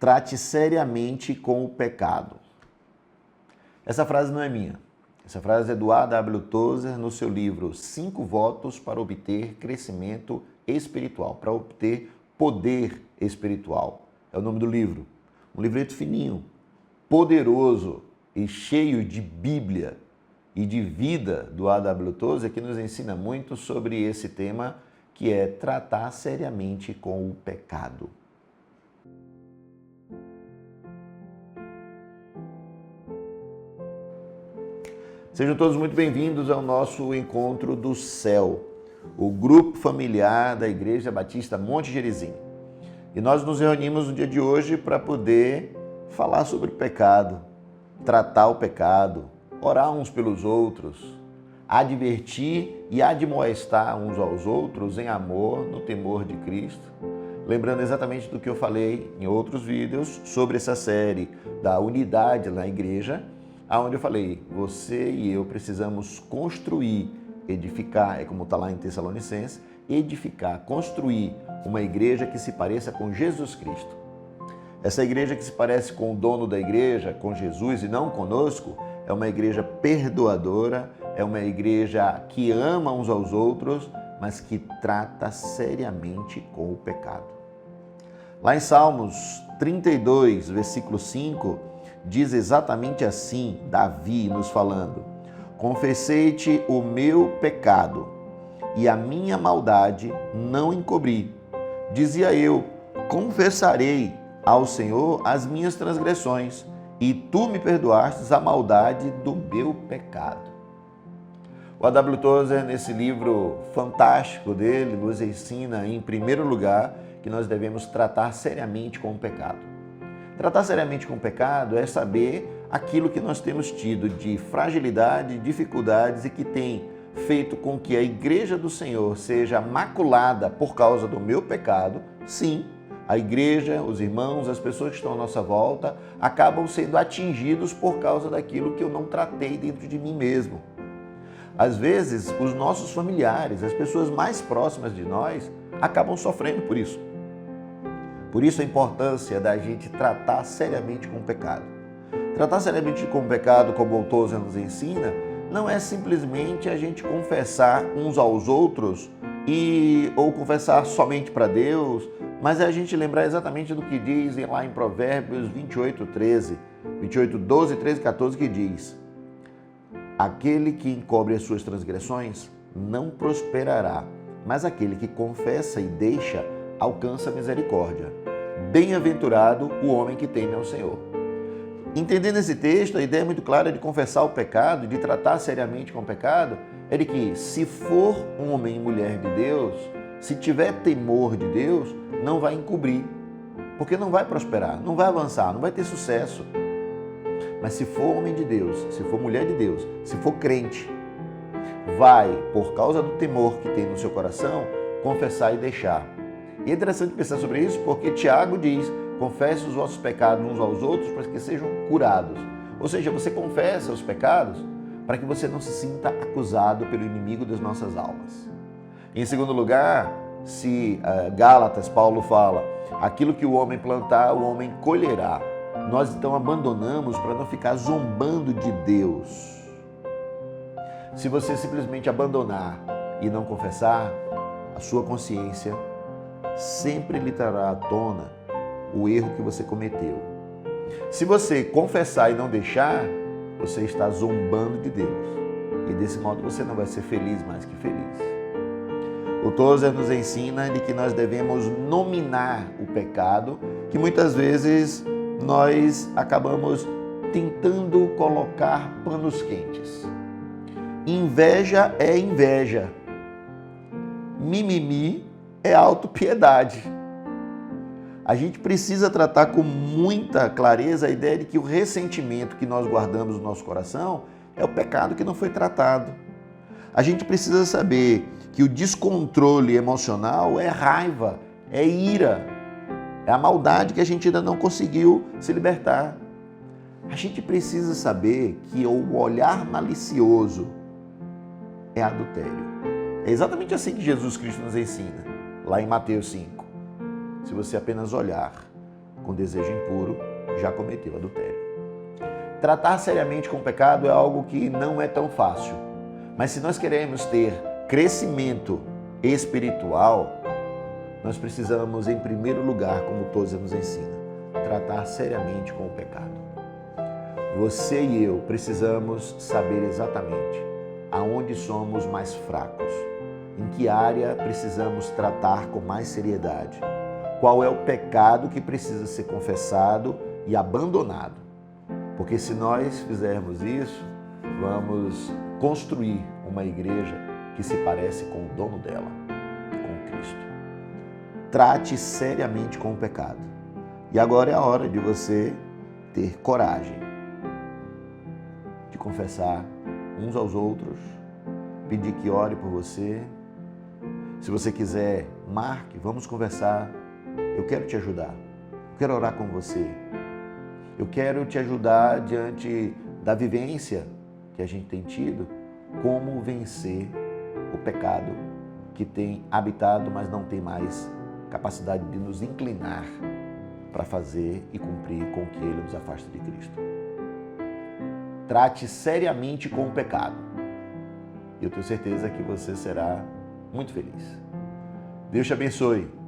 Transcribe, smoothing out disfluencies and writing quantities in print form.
trate seriamente com o pecado. Essa frase não é minha. Essa frase é do A.W. Tozer no seu livro 5 Votos para obter crescimento espiritual, para obter poder espiritual. É o nome do livro. Um livreto fininho, poderoso e cheio de Bíblia e de vida do A.W. Tozer, que nos ensina muito sobre esse tema, que é tratar seriamente com o pecado. Sejam todos muito bem-vindos ao nosso Encontro do Céu, o grupo familiar da Igreja Batista Monte Gerizim. E nós nos reunimos no dia de hoje para poder falar sobre o pecado, tratar o pecado, orar uns pelos outros, advertir e admoestar uns aos outros em amor, no temor de Cristo. Lembrando exatamente do que eu falei em outros vídeos sobre essa série da unidade na igreja, onde eu falei, você e eu precisamos construir, edificar, é como está lá em Tessalonicenses, edificar, construir uma igreja que se pareça com Jesus Cristo. Essa igreja que se parece com o dono da igreja, com Jesus e não conosco, é uma igreja perdoadora, é uma igreja que ama uns aos outros, mas que trata seriamente com o pecado. Lá em Salmos 32, versículo 5, diz exatamente assim, Davi nos falando: confessei-te o meu pecado e a minha maldade não encobri. Dizia eu, confessarei ao Senhor as minhas transgressões e tu me perdoastes a maldade do meu pecado. O A.W. Tozer, nesse livro fantástico dele, nos ensina, em primeiro lugar, que nós devemos tratar seriamente com o pecado. Tratar seriamente com o pecado é saber aquilo que nós temos tido de fragilidade, dificuldades e que tem feito com que a igreja do Senhor seja maculada por causa do meu pecado. Sim, a igreja, os irmãos, as pessoas que estão à nossa volta acabam sendo atingidos por causa daquilo que eu não tratei dentro de mim mesmo. Às vezes, os nossos familiares, as pessoas mais próximas de nós, acabam sofrendo por isso. Por isso a importância da gente tratar seriamente com o pecado. Tratar seriamente com o pecado, como o Tozer nos ensina, não é simplesmente a gente confessar uns aos outros ou confessar somente para Deus, mas é a gente lembrar exatamente do que dizem lá em Provérbios 28, 12, 13 e 14, que diz: aquele que encobre as suas transgressões não prosperará, mas aquele que confessa e deixa alcança misericórdia. Bem-aventurado o homem que teme ao Senhor. Entendendo esse texto, a ideia muito clara de confessar o pecado, de tratar seriamente com o pecado, é de que se for um homem e mulher de Deus, se tiver temor de Deus, não vai encobrir, porque não vai prosperar, não vai avançar, não vai ter sucesso. Mas se for homem de Deus, se for mulher de Deus, se for crente, vai, por causa do temor que tem no seu coração, confessar e deixar. E é interessante pensar sobre isso porque Tiago diz: confesse os vossos pecados uns aos outros para que sejam curados. Ou seja, você confessa os pecados para que você não se sinta acusado pelo inimigo das nossas almas. Em segundo lugar, se Gálatas, Paulo fala, aquilo que o homem plantar, o homem colherá. Nós então abandonamos para não ficar zombando de Deus. Se você simplesmente abandonar e não confessar, a sua consciência sempre lhe trará à tona o erro que você cometeu. Se você confessar e não deixar, você está zombando de Deus. E desse modo você não vai ser feliz mais que feliz. O Tozer nos ensina de que nós devemos nominar o pecado, que muitas vezes nós acabamos tentando colocar panos quentes. Inveja é inveja. Mimimi é autopiedade. A gente precisa tratar com muita clareza a ideia de que o ressentimento que nós guardamos no nosso coração é o pecado que não foi tratado. A gente precisa saber que o descontrole emocional é raiva, é ira, é a maldade que a gente ainda não conseguiu se libertar. A gente precisa saber que o olhar malicioso é adultério. É exatamente assim que Jesus Cristo nos ensina, lá em Mateus 5. Se você apenas olhar com desejo impuro já cometeu adultério. Tratar seriamente com o pecado é algo que não é tão fácil, mas se nós queremos ter crescimento espiritual, nós precisamos, em primeiro lugar, como todos nos ensina, tratar seriamente com o pecado. Você e eu precisamos saber exatamente aonde somos mais fracos, em que área precisamos tratar com mais seriedade, qual é o pecado que precisa ser confessado e abandonado. Porque se nós fizermos isso, vamos construir uma igreja que se parece com o dono dela, com Cristo. Trate seriamente com o pecado. E agora é a hora de você ter coragem de confessar uns aos outros, pedir que ore por você. Se você quiser, marque, vamos conversar. Eu quero te ajudar. Eu quero orar com você. Eu quero te ajudar diante da vivência que a gente tem tido, como vencer o pecado que tem habitado, mas não tem mais capacidade de nos inclinar para fazer e cumprir com o que ele nos afasta de Cristo. Trate seriamente com o pecado. Eu tenho certeza que você será muito feliz. Deus te abençoe.